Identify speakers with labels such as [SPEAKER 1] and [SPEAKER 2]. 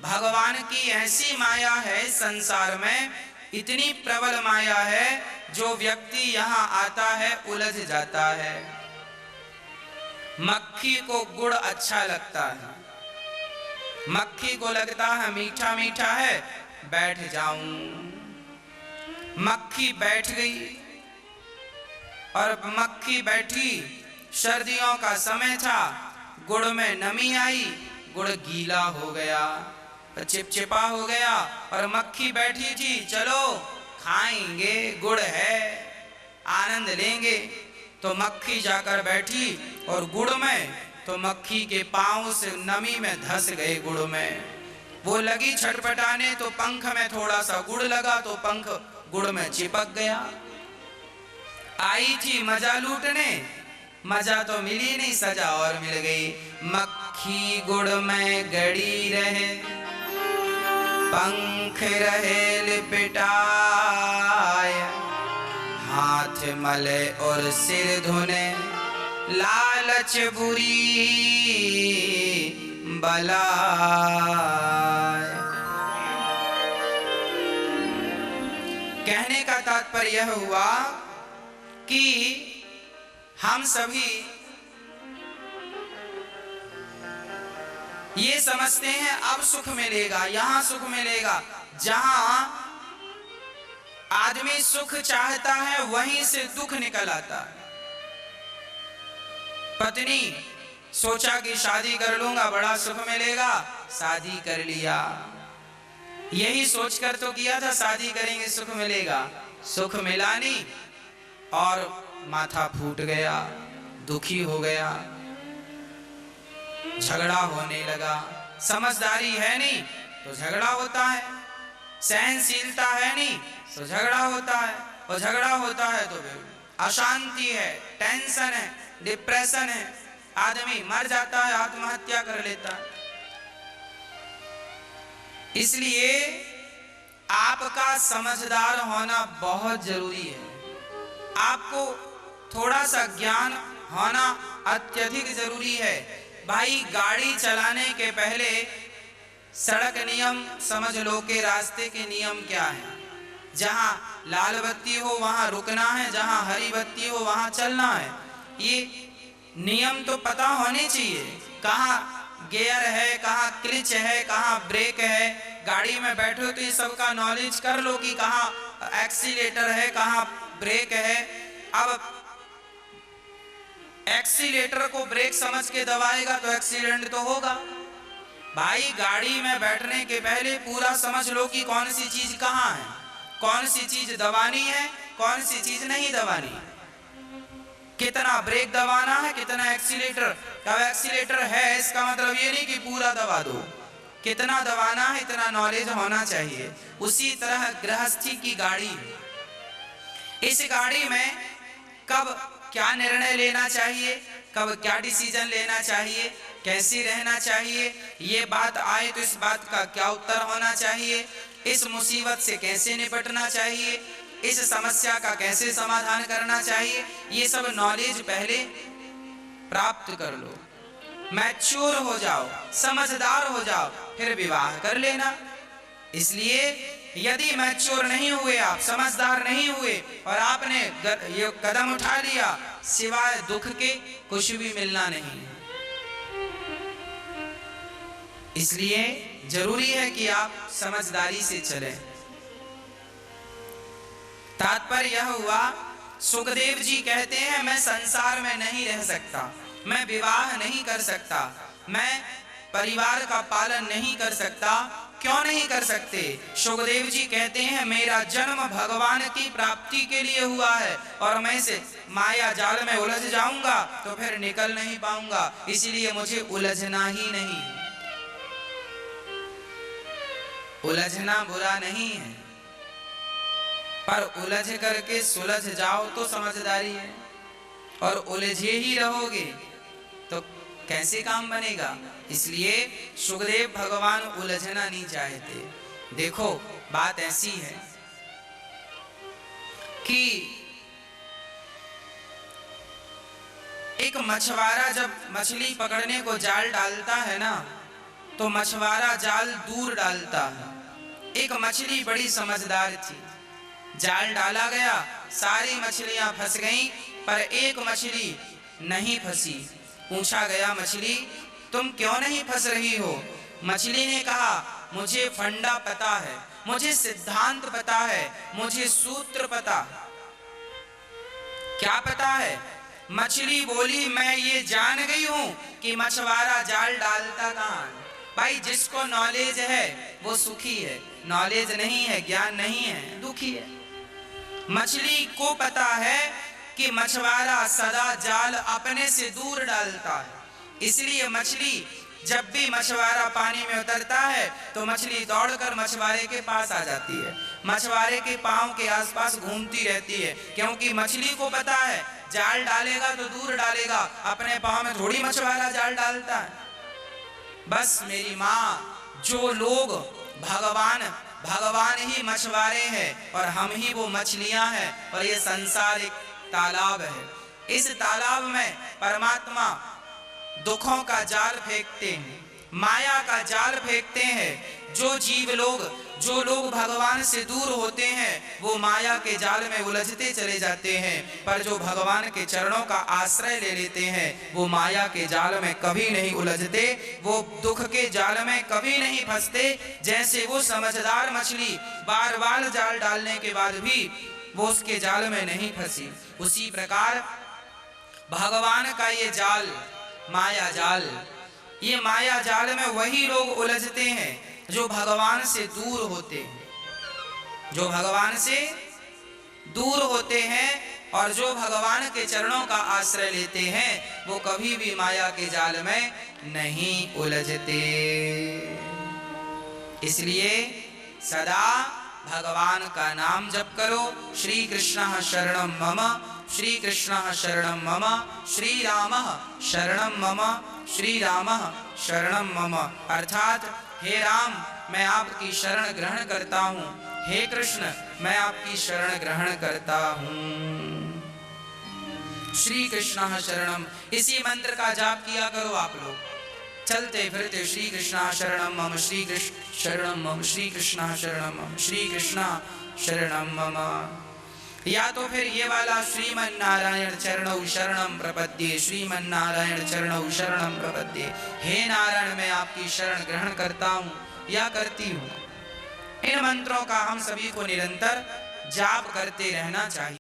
[SPEAKER 1] भगवान की ऐसी माया है संसार में, इतनी प्रबल माया है, जो व्यक्ति यहाँ आता है उलझ जाता है। मक्खी को गुड़ अच्छा लगता है, मक्खी को लगता है मीठा मीठा है, बैठ जाऊं। मक्खी बैठ गई, और मक्खी बैठी, सर्दियों का समय था, गुड़ में नमी आई, गुड़ गीला हो गया, चिपचिपा हो गया, और मक्खी बैठी थी, चलो खाएंगे, गुड़ है, आनंद लेंगे। तो मक्खी जाकर बैठी और गुड़ में, तो मक्खी के पांव से नमी में धंस गए गुड़ में। वो लगी छटपटाने, तो पंख में थोड़ा सा गुड़ लगा, तो पंख गुड़ में चिपक गया। आई थी मजा लूटने, मजा तो मिली नहीं, सजा और मिल गई। मक्खी गुड़ में गड़ी रहे, पंख रहे लिपटाए, हाथ मले और सिर धुने, लालच बुरी बलाए। कहने का तात्पर्य यह हुआ कि हम सभी ये समझते हैं अब सुख मिलेगा, यहां सुख मिलेगा। जहां आदमी सुख चाहता है वहीं से दुख निकल आता है। पत्नी सोचा कि शादी कर लूंगा बड़ा सुख मिलेगा, शादी कर लिया। यही सोचकर तो किया था शादी करेंगे सुख मिलेगा, सुख मिला नहीं, और माथा फूट गया, दुखी हो गया, झगड़ा होने लगा। समझदारी है नहीं तो झगड़ा होता है, सहनशीलता है नहीं तो झगड़ा होता है, और झगड़ा होता है तो अशांति है, टेंशन है, डिप्रेशन है, आदमी मर जाता है, आत्महत्या कर लेता है। इसलिए आपका समझदार होना बहुत जरूरी है। आपको थोड़ा सा ज्ञान होना अत्यधिक जरूरी है। भाई गाड़ी चलाने के पहले सड़क नियम समझ लो कि रास्ते के नियम क्या है। जहां लाल बत्ती हो वहां रुकना है, जहां हरी बत्ती हो वहां चलना है। ये नियम तो पता होने चाहिए, कहाँ गियर है, कहाँ क्लिच है, कहाँ ब्रेक है। गाड़ी में बैठो तो ये सबका नॉलेज कर लो कि कहाँ एक्सीलेटर है, कहाँ ब्रेक है। अब एक्सीलेटर को ब्रेक समझ के दबाएगा तो एक्सीडेंट तो होगा। भाई गाड़ी में बैठने के पहले पूरा समझ लो कि कौन सी चीज कहाँ है, कौन सी चीज दबानी है, कौन सी चीज नहीं दबानी, कितना ब्रेक दबाना है, कितना एक्सीलेटर। अब एक्सीलेटर है इसका मतलब ये नहीं कि पूरा दबा दो, कितना दबाना है इतना नॉलेज होना चाहिए। उसी तरह गृहस्थी की गाड़ी है, इस गाड़ी में कब क्या निर्णय लेना चाहिए, कब क्या डिसीजन लेना चाहिए, कैसे रहना चाहिए, ये बात आए तो इस बात का क्या उत्तर होना चाहिए, इस मुसीबत से कैसे निपटना चाहिए, इस समस्या का कैसे समाधान करना चाहिए, ये सब नॉलेज पहले प्राप्त कर लो, मैच्योर हो जाओ, समझदार हो जाओ, फिर विवाह कर लेना। इसलिए यदि मैच्योर नहीं हुए, आप समझदार नहीं हुए और आपने ये कदम उठा लिया, सिवाय दुख के कुछ भी मिलना नहीं है। इसलिए जरूरी है कि आप समझदारी से चलें। तात्पर्य यह हुआ, सुखदेव जी कहते हैं मैं संसार में नहीं रह सकता, मैं विवाह नहीं कर सकता, मैं परिवार का पालन नहीं कर सकता। क्यों नहीं कर सकते? सुखदेव जी कहते हैं मेरा जन्म भगवान की प्राप्ति के लिए हुआ है और मैं से माया जाल में उलझ जाऊंगा तो फिर निकल नहीं पाऊंगा, इसलिए मुझे उलझना ही नहीं। उलझना बुरा नहीं है, पर उलझ करके सुलझ जाओ तो समझदारी है, और उलझे ही रहोगे तो कैसे काम बनेगा। इसलिए सुखदेव भगवान उलझना नहीं चाहते। देखो बात ऐसी है कि एक मछुआरा जब मछली पकड़ने को जाल डालता है ना, तो मछुआरा जाल दूर डालता है। एक मछली बड़ी समझदार थी, जाल डाला गया, सारी मछलियां फंस गईं, पर एक मछली नहीं फंसी। पूछा गया, मछली तुम क्यों नहीं फंस रही हो? मछली ने कहा, मुझे फंडा पता है, मुझे सिद्धांत पता है, मुझे सूत्र पता। क्या पता है? मछली बोली, मैं ये जान गई हूं कि मछुआरा जाल डालता कहां। भाई जिसको नॉलेज है वो सुखी है, नॉलेज नहीं है, ज्ञान नहीं है, दुखी है। मछली को पता है कि मछुआरा सदा जाल अपने से दूर डालता है, इसलिए मछली जब भी मछुआरा पानी में उतरता है तो मछली दौड़कर मछुआरे के पास आ जाती है, मछुआरे के पांव के आसपास घूमती रहती है, क्योंकि मछली को पता है जाल डालेगा तो दूर डालेगा, अपने पांव में थोड़ी मछुआरा जाल डालता है। बस मेरी माँ, जो लोग भगवान ही मछुआरे हैं और हम ही वो मछलियां हैं, और ये संसार एक तालाब है। इस तालाब में परमात्मा दुखों का जाल फेंकते हैं, माया का जाल फेंकते हैं। जो लोग भगवान से दूर होते हैं वो माया के जाल में उलझते चले जाते हैं, पर जो भगवान के चरणों का आश्रय ले लेते हैं वो माया के जाल में कभी नहीं उलझते, वो दुख के जाल में कभी नहीं फंसते। जैसे वो समझदार मछली बार बार जाल डालने के बाद भी वो उसके जाल में नहीं फंसी, उसी प्रकार भगवान का ये जाल, माया जाल, ये माया जाल में वही लोग उलझते हैं जो भगवान से दूर होते हैं, जो भगवान से दूर होते हैं, और जो भगवान के चरणों का आश्रय लेते हैं वो कभी भी माया के जाल में नहीं उलझते। इसलिए सदा भगवान का नाम जप करो। श्री कृष्ण शरणम मम, श्री कृष्ण शरणम मम, श्री राम शरणम मम, श्री राम शरणम मम। अर्थात हे राम, मैं आपकी शरण ग्रहण करता हूँ, हे कृष्ण मैं आपकी शरण ग्रहण करता हूँ। श्री कृष्ण शरणम, इसी मंत्र का जाप किया करो आप लोग चलते फिरते। श्री कृष्ण शरणम मम, श्री कृष्ण शरणम मम, श्री कृष्ण शरणम मम, श्री कृष्ण शरणम मम। या तो फिर ये वाला श्रीमन नारायण चरणौ शरणम प्रपद्ये, श्रीमन नारायण चरणौ शरणम प्रपद्ये, हे नारायण मैं आपकी शरण ग्रहण करता हूँ या करती हूँ। इन मंत्रों का हम सभी को निरंतर जाप करते रहना चाहिए।